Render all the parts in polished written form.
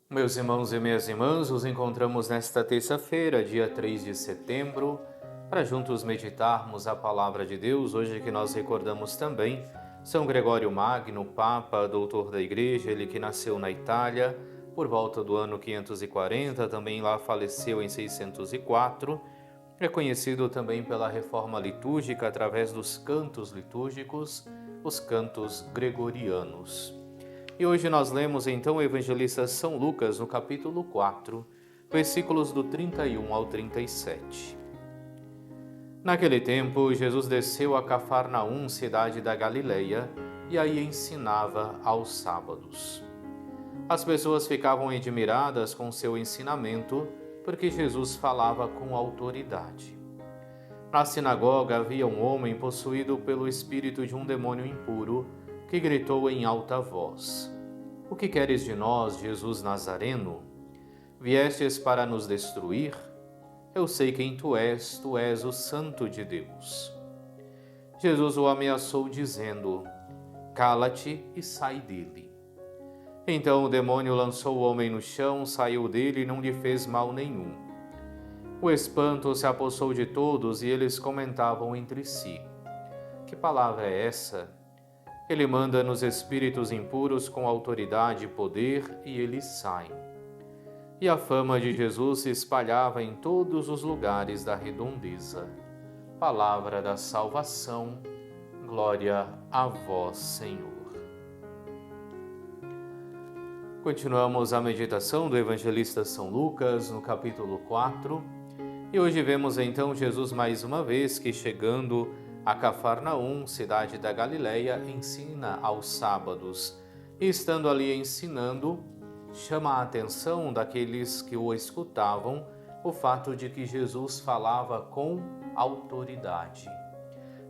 Meus irmãos e minhas irmãs, nos encontramos nesta terça-feira, dia 3 de setembro, para juntos meditarmos a palavra de Deus, hoje que nós recordamos também São Gregório Magno, Papa, doutor da Igreja, ele que nasceu na Itália por volta do ano 540, também lá faleceu em 604, é conhecido também pela reforma litúrgica através dos cantos litúrgicos, os cantos gregorianos. E hoje nós lemos então o evangelista São Lucas no capítulo 4, versículos do 31 ao 37. Naquele tempo, Jesus desceu a Cafarnaum, cidade da Galileia, e aí ensinava aos sábados. As pessoas ficavam admiradas com seu ensinamento, porque Jesus falava com autoridade. Na sinagoga havia um homem possuído pelo espírito de um demônio impuro, que gritou em alta voz: O que queres de nós, Jesus Nazareno? Viestes para nos destruir? Eu sei quem tu és o Santo de Deus. Jesus o ameaçou, dizendo: Cala-te e sai dele. Então o demônio lançou o homem no chão, saiu dele e não lhe fez mal nenhum. O espanto se apossou de todos e eles comentavam entre si: Que palavra é essa? Ele manda nos espíritos impuros com autoridade e poder, e eles saem. E a fama de Jesus se espalhava em todos os lugares da redondeza. Palavra da salvação, glória a vós, Senhor. Continuamos a meditação do evangelista São Lucas, no capítulo 4, e hoje vemos então Jesus mais uma vez que, chegando a Cafarnaum, cidade da Galileia, ensina aos sábados. E estando ali ensinando, chama a atenção daqueles que o escutavam o fato de que Jesus falava com autoridade.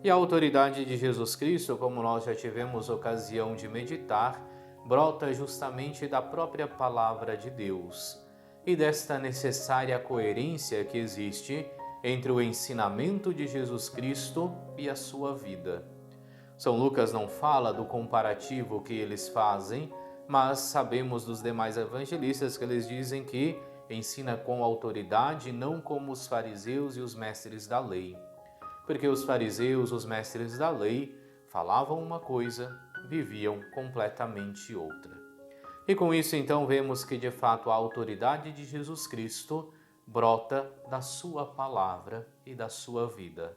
E a autoridade de Jesus Cristo, como nós já tivemos ocasião de meditar, brota justamente da própria palavra de Deus e desta necessária coerência que existe entre o ensinamento de Jesus Cristo e a sua vida. São Lucas não fala do comparativo que eles fazem, mas sabemos dos demais evangelistas que eles dizem que ensina com autoridade, não como os fariseus e os mestres da lei. Porque os fariseus, os mestres da lei, falavam uma coisa, viviam completamente outra. E com isso então vemos que de fato a autoridade de Jesus Cristo brota da sua palavra e da sua vida.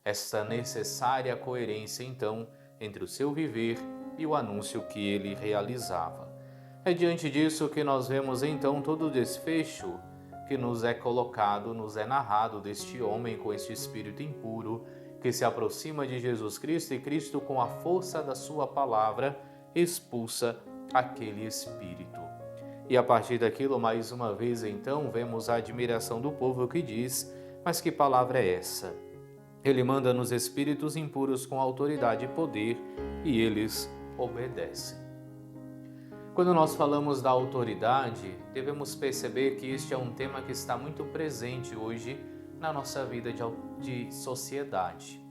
Esta necessária coerência então entre o seu viver e o anúncio que ele realizava. É diante disso que nós vemos então todo o desfecho que nos é colocado, nos é narrado deste homem com este espírito impuro que se aproxima de Jesus Cristo, e Cristo, com a força da sua palavra, expulsa aquele espírito. E a partir daquilo, mais uma vez então, vemos a admiração do povo que diz: Mas que palavra é essa? Ele manda nos espíritos impuros com autoridade e poder, e eles obedecem. Quando nós falamos da autoridade, devemos perceber que este é um tema que está muito presente hoje na nossa vida de sociedade.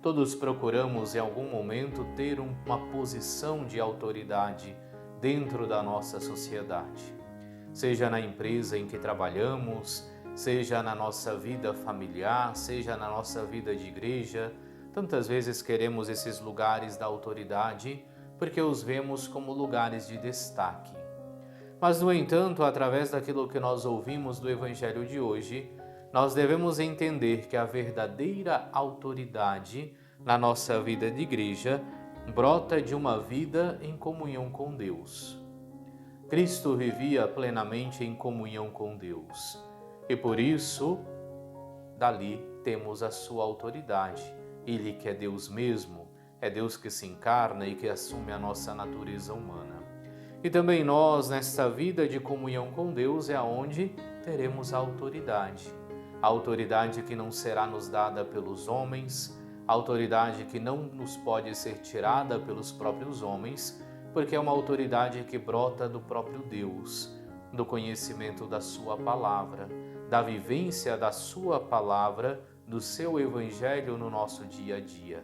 Todos procuramos em algum momento ter uma posição de autoridade dentro da nossa sociedade. Seja na empresa em que trabalhamos, seja na nossa vida familiar, seja na nossa vida de igreja, tantas vezes queremos esses lugares da autoridade porque os vemos como lugares de destaque. Mas, no entanto, através daquilo que nós ouvimos do Evangelho de hoje, nós devemos entender que a verdadeira autoridade na nossa vida de igreja brota de uma vida em comunhão com Deus. Cristo vivia plenamente em comunhão com Deus e por isso, dali temos a sua autoridade. Ele que é Deus mesmo, é Deus que se encarna e que assume a nossa natureza humana. E também nós, nesta vida de comunhão com Deus, é aonde teremos a autoridade que não será nos dada pelos homens, a autoridade que não nos pode ser tirada pelos próprios homens, porque é uma autoridade que brota do próprio Deus, do conhecimento da sua palavra, da vivência da sua palavra, do seu evangelho no nosso dia a dia.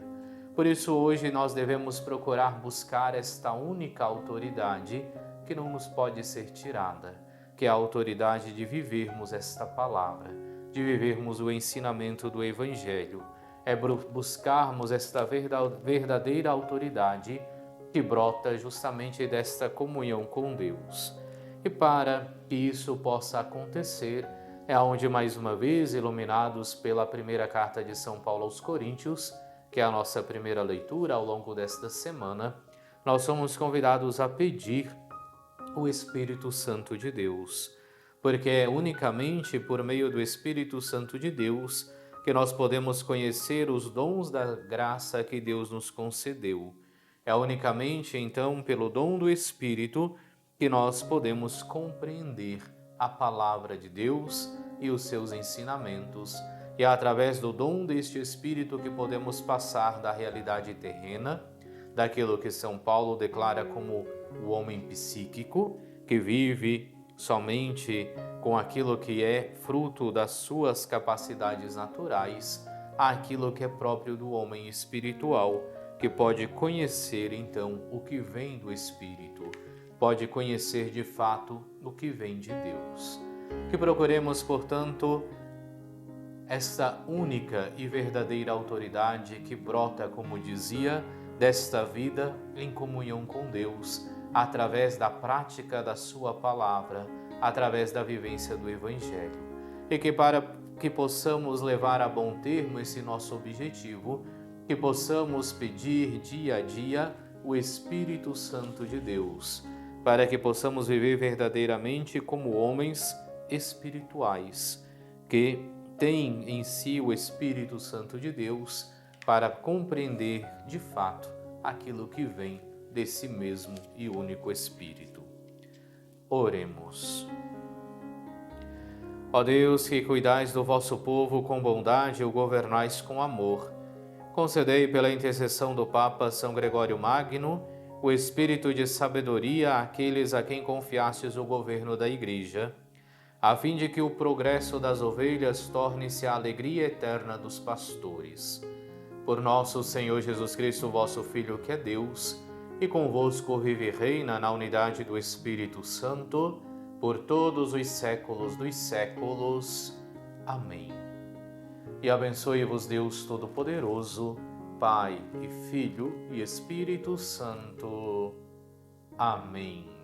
Por isso, hoje nós devemos procurar buscar esta única autoridade que não nos pode ser tirada, que é a autoridade de vivermos esta palavra, de vivermos o ensinamento do Evangelho. É buscarmos esta verdadeira autoridade que brota justamente desta comunhão com Deus. E para que isso possa acontecer, é onde mais uma vez, iluminados pela primeira carta de São Paulo aos Coríntios, que é a nossa primeira leitura ao longo desta semana, nós somos convidados a pedir o Espírito Santo de Deus, porque é unicamente por meio do Espírito Santo de Deus que nós podemos conhecer os dons da graça que Deus nos concedeu. É unicamente, então, pelo dom do Espírito que nós podemos compreender a palavra de Deus e os seus ensinamentos. E é através do dom deste Espírito que podemos passar da realidade terrena, daquilo que São Paulo declara como o homem psíquico, que vive somente com aquilo que é fruto das suas capacidades naturais, àquilo que é próprio do homem espiritual, que pode conhecer então o que vem do Espírito, pode conhecer de fato o que vem de Deus. Que procuremos, portanto, esta única e verdadeira autoridade que brota, como dizia, desta vida em comunhão com Deus, através da prática da sua palavra, através da vivência do Evangelho. E que para que possamos levar a bom termo esse nosso objetivo, que possamos pedir dia a dia o Espírito Santo de Deus, para que possamos viver verdadeiramente como homens espirituais, que têm em si o Espírito Santo de Deus para compreender de fato aquilo que vem desse mesmo e único Espírito. Oremos. Ó Deus, que cuidais do vosso povo com bondade e o governais com amor, concedei pela intercessão do Papa São Gregório Magno o espírito de sabedoria àqueles a quem confiastes o governo da Igreja, a fim de que o progresso das ovelhas torne-se a alegria eterna dos pastores. Por nosso Senhor Jesus Cristo, vosso Filho, que é Deus, e convosco vive e reina na unidade do Espírito Santo, por todos os séculos dos séculos. Amém. E abençoe-vos Deus Todo-Poderoso, Pai e Filho e Espírito Santo. Amém.